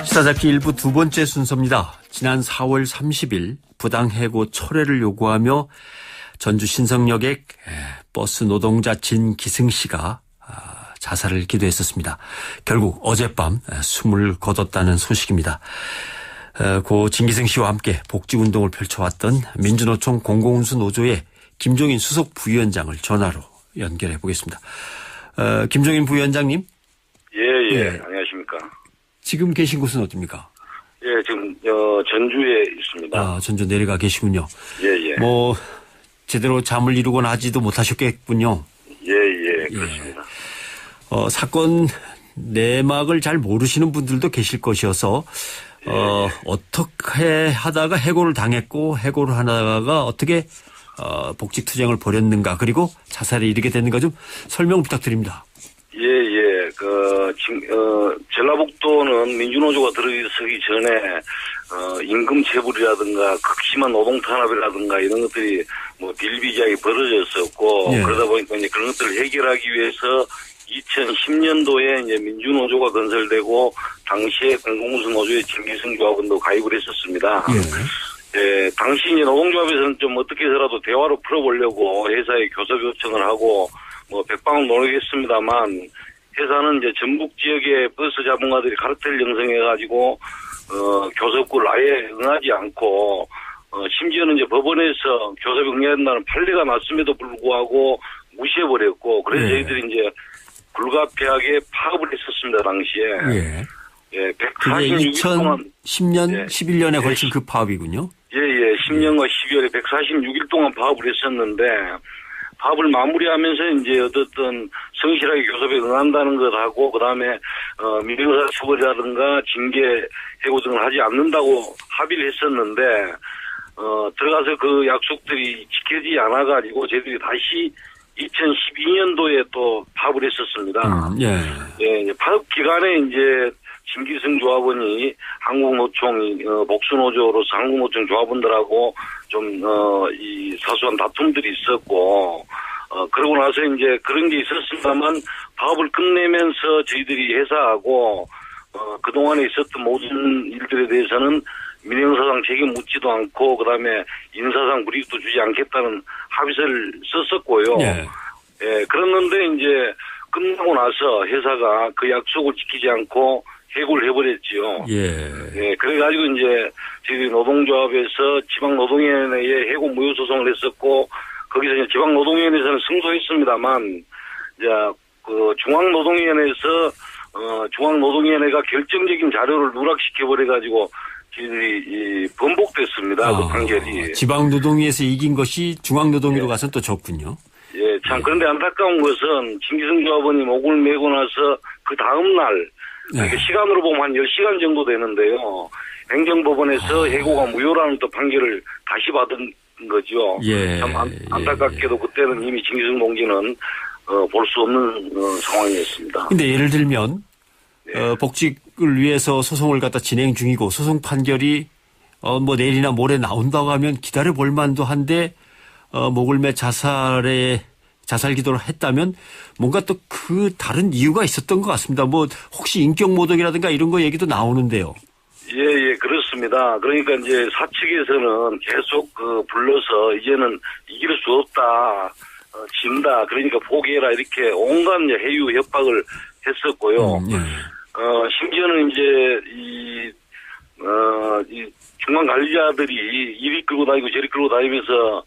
시사잡기 일부 두 번째 순서입니다. 지난 4월 30일 부당해고 철회를 요구하며 전주 신성역의 버스 노동자 진기승 씨가 자살을 기도했었습니다. 결국 어젯밤 숨을 거뒀다는 소식입니다. 고 진기승 씨와 함께 복지운동을 펼쳐왔던 민주노총 공공운수노조의 김종인 수석 부위원장을 전화로 연결해 보겠습니다. 김종인 부위원장님. 예. 안녕하십니까. 지금 계신 곳은 어디입니까? 예, 지금 전주에 있습니다. 전주 내려가 계시군요. 예. 뭐 제대로 잠을 이루거나 하지도 못하셨겠군요. 예, 그렇습니다. 사건 내막을 잘 모르시는 분들도 계실 것이어서 어떻게 하다가 해고를 당했고 해고를 하다가 어떻게 복직투쟁을 벌였는가 그리고 자살에 이르게 됐는가 좀 설명 부탁드립니다. 예. 전라북도는 민주노조가 들어서기 전에 임금 체불이라든가 극심한 노동 탄압이라든가 이런 것들이 뭐 비일비재하게 벌어졌었고 그러다 보니까 이제 그런 것들을 해결하기 위해서 2010년도에 이제 민주노조가 건설되고 당시에 공공운수노조의 진기승 조합원도 가입을 했었습니다. 예, 당시 이제 노동조합에서는 좀 어떻게 해서라도 대화로 풀어보려고 회사에 교섭 요청을 하고 뭐 백방을 노력했습니다만 회사는 이제 전북 지역의 버스 자본가들이 카르텔 형성해가지고 교섭을 아예 응하지 않고 심지어는 이제 법원에서 교섭에 응해야 된다는 판례가 났음에도 불구하고 무시해버렸고 그래서 저희들이 이제 불가피하게 파업을 했었습니다 당시에. 예, 146일 동안 10년, 11년에 걸친 그 파업이군요. 예, 10년과 12월에 146일 동안 파업을 했었는데 파업을 마무리하면서 이제 어떻든 성실하게 교섭에 응한다는 것하고 그다음에 민영사 처벌이라든가 징계 해고 등을 하지 않는다고 합의를 했었는데 들어가서 그 약속들이 지켜지지 않아가지고 저희들이 다시 2012년도에 또 파업을 했었습니다. 이제 파업 기간에 이제 진기승 조합원이 한국노총 복수노조로서 한국노총 조합원들하고 좀 이 사소한 다툼들이 있었고 그러고 나서 이제 그런 게 있었습니다만 파업을 끝내면서 저희들이 회사하고 그동안에 있었던 모든 일들에 대해서는 민형사상 책임 묻지도 않고 그다음에 인사상 불이익도 주지 않겠다는 합의서를 썼었고요. 예, 그랬는데 이제 끝나고 나서 회사가 그 약속을 지키지 않고 해고를 해버렸지요. 예, 그래가지고 이제 저희 노동조합에서 지방노동위원회에 해고 무효 소송을 했었고 거기서 이제 지방노동위원회에서는 승소했습니다만 이제 그 중앙노동위원회에서 중앙노동위원회가 결정적인 자료를 누락시켜버려가지고 저희들이 번복됐습니다. 그 판결이. 지방노동위에서 이긴 것이 중앙노동위로 가서 또 졌군요. 예, 참 그런데 안타까운 것은 진기승 조합원이 목을 메고 나서 그 다음 날 시간으로 보면 한 10시간 정도 되는데요. 행정법원에서 해고가 무효라는 또 판결을 다시 받은 거죠. 참 안타깝게도 그때는 이미 진기승 동지는 볼 수 없는 상황이었습니다. 근데 예를 들면 복직을 위해서 소송을 갖다 진행 중이고 소송 판결이 뭐 내일이나 모레 나온다고 하면 기다려 볼 만도 한데 목을 매 자살 기도를 했다면 뭔가 또 그 다른 이유가 있었던 것 같습니다. 뭐 혹시 인격 모독이라든가 이런 거 얘기도 나오는데요. 예, 그렇습니다. 그러니까 이제 사측에서는 계속 불러서 이제는 이길 수 없다, 진다. 그러니까 포기해라 이렇게 온갖 해유 협박을 했었고요. 심지어는 이제 이 중간 관리자들이 이리 끌고 다니고 저리 끌고 다니면서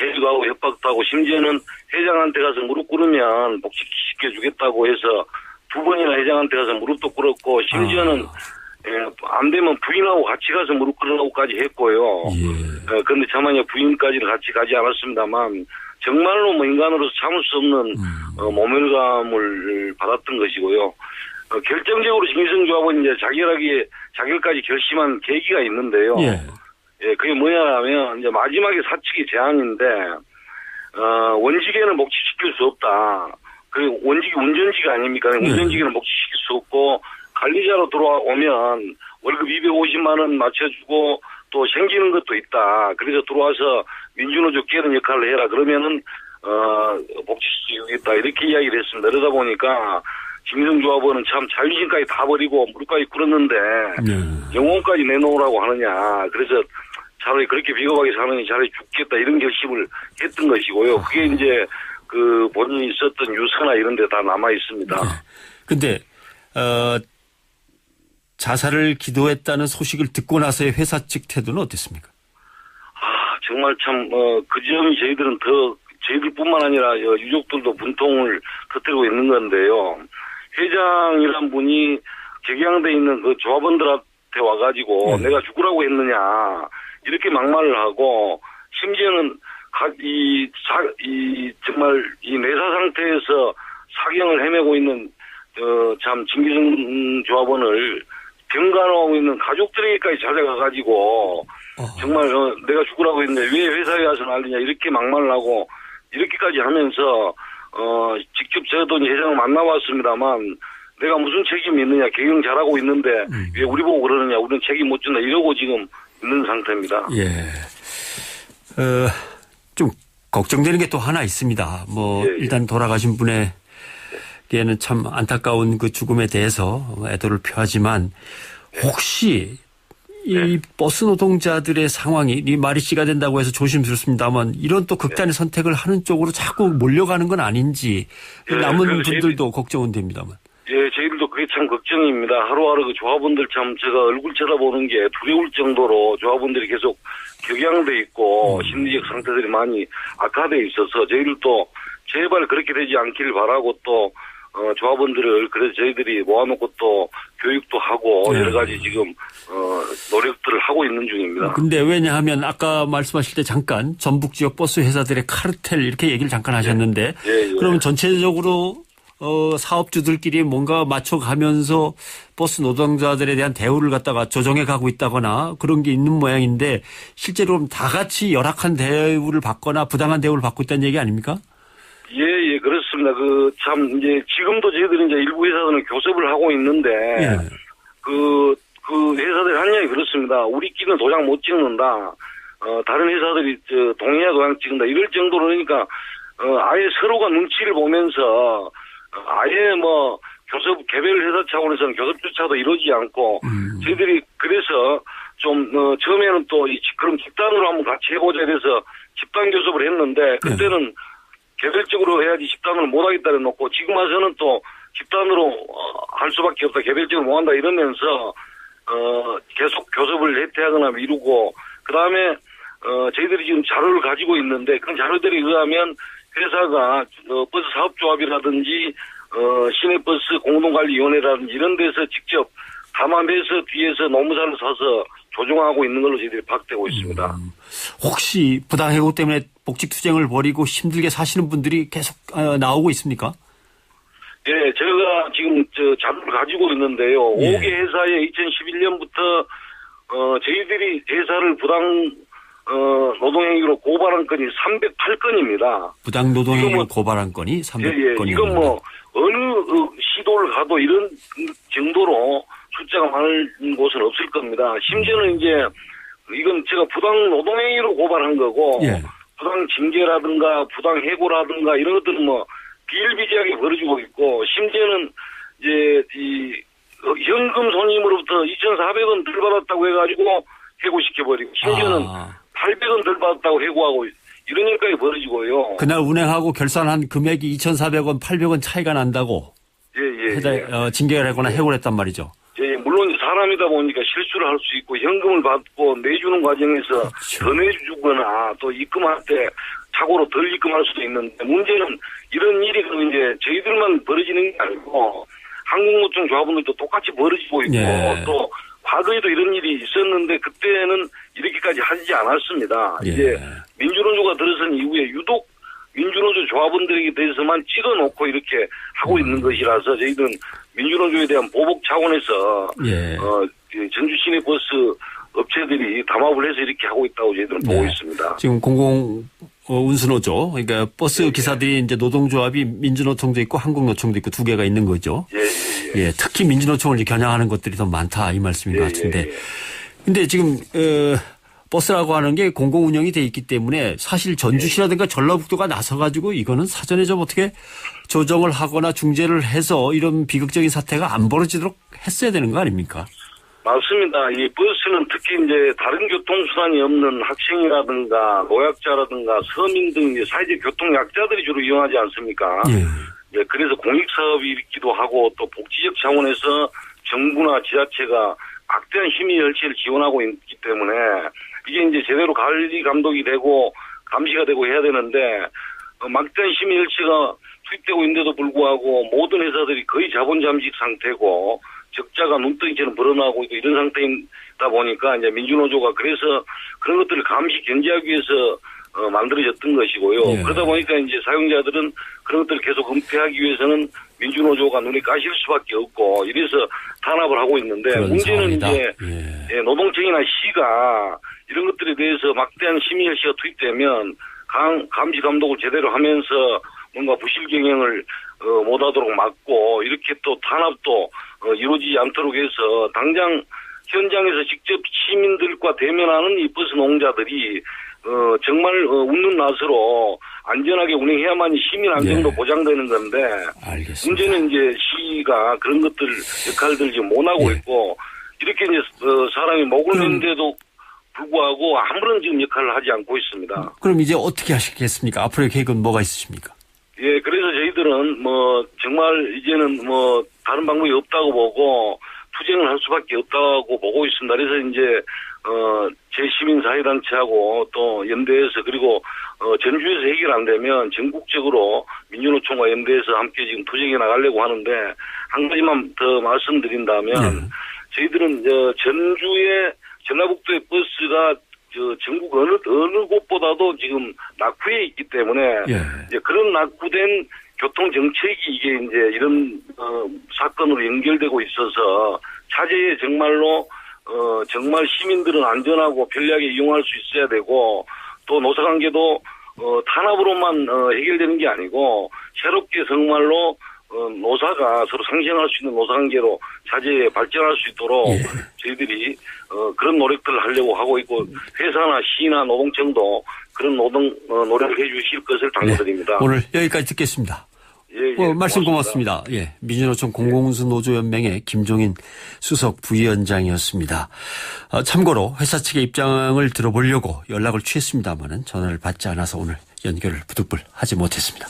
해주도 하고 협박도 하고 심지어는 회장한테 가서 무릎 꿇으면 복직시켜주겠다고 해서 2번이나 회장한테 가서 무릎도 꿇었고 심지어는 안 되면 부인하고 같이 가서 무릎 꿇으라고까지 했고요. 그런데 차마 부인까지는 같이 가지 않았습니다만 정말로 뭐 인간으로서 참을 수 없는 모멸감을 받았던 것이고요. 결정적으로 진기승 조합은 이제 자결까지 결심한 계기가 있는데요. 그게 뭐냐면 이제 마지막에 사측이 제안인데 원직에는 복직시킬 수 없다. 그리고 원직이 운전직이 아닙니까? 운전직에는 복직시킬 수 없고 관리자로 들어오면 월급 250만 원 맞춰주고 또 생기는 것도 있다. 그래서 들어와서 민주노조 깨는 역할을 해라. 그러면은 복직시키겠다. 이렇게 이야기를 했습니다. 그러다 보니까 김희성 조합원은 참 자존심까지 다 버리고 무릎까지 꿇었는데 영혼까지 내놓으라고 하느냐. 그래서 차라리 그렇게 비겁하게 사느니 차라리 죽겠다 이런 결심을 했던 것이고요. 그게 이제 그 본인이 썼던 유서나 이런 데 다 남아 있습니다. 근데 자살을 기도했다는 소식을 듣고 나서의 회사 측 태도는 어땠습니까? 정말 참 그 점이 저희들뿐만 아니라 유족들도 분통을 터뜨리고 있는 건데요. 회장이란 분이 격양돼 있는 그 조합원들한테 와가지고 내가 죽으라고 했느냐 이렇게 막말을 하고 심지어는 정말 이 내사 상태에서 사경을 헤매고 있는 참 김기성 조합원을 병간호하고 있는 가족들에게까지 찾아가가지고 정말 내가 죽으라고 했는데 왜 회사에 와서 난리냐 이렇게 막말을 하고 이렇게까지 하면서 직접 저도 회장을 만나봤습니다만 내가 무슨 책임이 있느냐 경영 잘하고 있는데 왜 우리 보고 그러느냐 우리는 책임 못 준다 이러고 지금 있는 상태입니다. 예. 좀 걱정되는 게 또 하나 있습니다. 일단 돌아가신 분에게는 참 안타까운 그 죽음에 대해서 애도를 표하지만 혹시 이 버스 노동자들의 상황이 이 말이 씨가 된다고 해서 조심스럽습니다만 이런 또 극단의 선택을 하는 쪽으로 자꾸 몰려가는 건 아닌지 남은 분들도 걱정은 됩니다만. 예, 저희들도 그게 참 걱정입니다. 하루하루 그 조합원들 참 제가 얼굴 쳐다보는 게 두려울 정도로 조합원들이 계속 격양돼 있고 심리적 상태들이 많이 악화돼 있어서 저희들도 제발 그렇게 되지 않기를 바라고 또 조합원들을 그래서 저희들이 모아놓고 또 교육도 하고 여러 가지 지금 노력들을 하고 있는 중입니다. 근데 왜냐하면 아까 말씀하실 때 잠깐 전북 지역 버스 회사들의 카르텔 이렇게 얘기를 잠깐 하셨는데 그러면 전체적으로 사업주들끼리 뭔가 맞춰가면서 버스 노동자들에 대한 대우를 갖다가 조정해 가고 있다거나 그런 게 있는 모양인데 실제로 다 같이 열악한 대우를 받거나 부당한 대우를 받고 있다는 얘기 아닙니까? 예, 그렇습니다. 참, 이제, 지금도 저희들이 이제 일부 회사들은 교섭을 하고 있는데, 그 회사들이 한 이야기 그렇습니다. 우리끼리는 도장 못 찍는다. 다른 회사들이, 동의해야 도장 찍는다. 이럴 정도로 그러니까, 아예 서로가 눈치를 보면서, 아예 교섭, 개별 회사 차원에서는 교섭조차도 이루어지지 않고, 저희들이 그래서 좀, 처음에는 또 그럼 집단으로 한번 같이 해보자 이래서 집단 교섭을 했는데, 그때는 개별적으로 해야지 집단으로 못하겠다 해놓고 지금 와서는 또 집단으로 할 수밖에 없다. 개별적으로 못한다 이러면서 계속 교섭을 해태하거나 미루고 그다음에 저희들이 지금 자료를 가지고 있는데 그 자료들에 의하면 회사가 버스 사업조합이라든지 시내버스 공동관리위원회라든지 이런 데서 직접 담합해서 뒤에서 노무사를 사서 조정하고 있는 걸로 저희들이 파악되고 있습니다. 혹시 부당해고 때문에 복직투쟁을 벌이고 힘들게 사시는 분들이 계속 나오고 있습니까? 예, 제가 지금 자료를 가지고 있는데요. 5개 회사에 2011년부터 저희들이 회사를 부당 노동행위로 고발한 건이 308건입니다. 부당 노동행위로 고발한 건이 300건입니다. 이건 어느 시도를 가도 이런 정도로 숫자가 많은 곳은 없을 겁니다. 심지어는 이제 이건 제가 부당 노동행위로 고발한 거고 부당 징계라든가 부당 해고라든가 이런 것들은 비일비재하게 벌어지고 있고 심지어는 이제 현금 손님으로부터 2,400원 덜 받았다고 해가지고 해고시켜버리고 심지어는 800원 덜 받았다고 해고하고 이런 일까지 벌어지고요. 그날 운행하고 결산한 금액이 2,400원, 800원 차이가 난다고 징계를 하거나 해고를 했단 말이죠. 예, 물론 사람이다 보니까 실수를 할 수 있고 현금을 받고 내주는 과정에서 더 내주거나 또 입금할 때 착오로 덜 입금할 수도 있는데 문제는 이런 일이 이제 저희들만 벌어지는 게 아니고 한국노총 조합원들도 똑같이 벌어지고 있고 또 과거에도 이런 일이 있었는데 그때는 이렇게까지 하지 않았습니다. 이제 민주노조가 들어선 이후에 유독 민주노조 조합원들에게 대해서만 찍어놓고 이렇게 하고 있는 것이라서 저희들은 민주노조에 대한 보복 차원에서 전주 시내버스 업체들이 담합을 해서 이렇게 하고 있다고 저희들은 보고 있습니다. 지금 공공운수노조 그러니까 버스 기사들이 이제 노동조합이 민주노총도 있고 한국노총도 있고 두 개가 있는 거죠. 특히 민주노총을 이제 겨냥하는 것들이 더 많다 이 말씀인 것 같은데. 근데 지금 버스라고 하는 게 공공 운영이 돼 있기 때문에 사실 전주시라든가 전라북도가 나서 가지고 이거는 사전에 좀 어떻게 조정을 하거나 중재를 해서 이런 비극적인 사태가 안 벌어지도록 했어야 되는 거 아닙니까? 맞습니다. 이 버스는 특히 이제 다른 교통수단이 없는 학생이라든가 노약자라든가 서민 등 이제 사회적 교통 약자들이 주로 이용하지 않습니까? 예. 예, 그래서 공익사업이기도 하고 또 복지적 차원에서 정부나 지자체가 막대한 시민 열차를 지원하고 있기 때문에 이게 이제 제대로 관리 감독이 되고 감시가 되고 해야 되는데 막대한 시민 열차가 투입되고 있는데도 불구하고 모든 회사들이 거의 자본 잠식 상태고 적자가 눈덩이처럼 불어나고 있고 이런 상태이다 보니까 이제 민주노조가 그래서 그런 것들을 감시 견제하기 위해서 만들어졌던 것이고요. 예. 그러다 보니까 이제 사용자들은 그런 것들을 계속 은폐하기 위해서는 민주노조가 눈에 까실 수밖에 없고 이래서 탄압을 하고 있는데 문제는 상황이다. 이제 예. 노동청이나 시가 이런 것들에 대해서 막대한 시민열시가 투입되면 감시 감독을 제대로 하면서 뭔가 부실 경영을 못하도록 막고 이렇게 또 탄압도 이루어지지 않도록 해서 당장 현장에서 직접 시민들과 대면하는 이 버스 농자들이 정말 웃는 낯으로 안전하게 운행해야만이 시민 안전도 네. 보장되는 건데 알겠습니다. 문제는 이제 시가 그런 것들 역할들 지금 못 하고 네. 있고 이렇게 이제 사람이 목을 맸는데도 불구하고 아무런 지금 역할을 하지 않고 있습니다. 그럼 이제 어떻게 하시겠습니까? 앞으로의 계획은 뭐가 있으십니까? 예, 그래서 저희들은 정말 이제는 다른 방법이 없다고 보고 투쟁을 할 수밖에 없다고 보고 있습니다. 그래서 이제 제시민사회단체하고 또 연대에서 그리고 전주에서 해결 안 되면 전국적으로 민주노총과 연대에서 함께 지금 투쟁해 나가려고 하는데 한 가지만 더 말씀드린다면 저희들은 전주의 전라북도의 버스가 전국 어느 곳보다도 지금 낙후해 있기 때문에 이제 그런 낙후된 교통 정책이 이게 이제 이런 사건으로 연결되고 있어서 차제에 정말로 정말 시민들은 안전하고 편리하게 이용할 수 있어야 되고 또 노사관계도 탄압으로만 해결되는 게 아니고 새롭게 정말로 노사가 서로 상생할 수 있는 노사관계로 차제에 발전할 수 있도록 저희들이 그런 노력들을 하려고 하고 있고 회사나 시나 노동청도 그런 노력을 해주실 것을 당부드립니다. 네, 오늘 여기까지 듣겠습니다. 말씀 고맙습니다. 예, 민주노총 공공운수노조연맹의 김종인 수석 부위원장이었습니다. 참고로 회사 측의 입장을 들어보려고 연락을 취했습니다마는 전화를 받지 않아서 오늘 연결을 부득불 하지 못했습니다.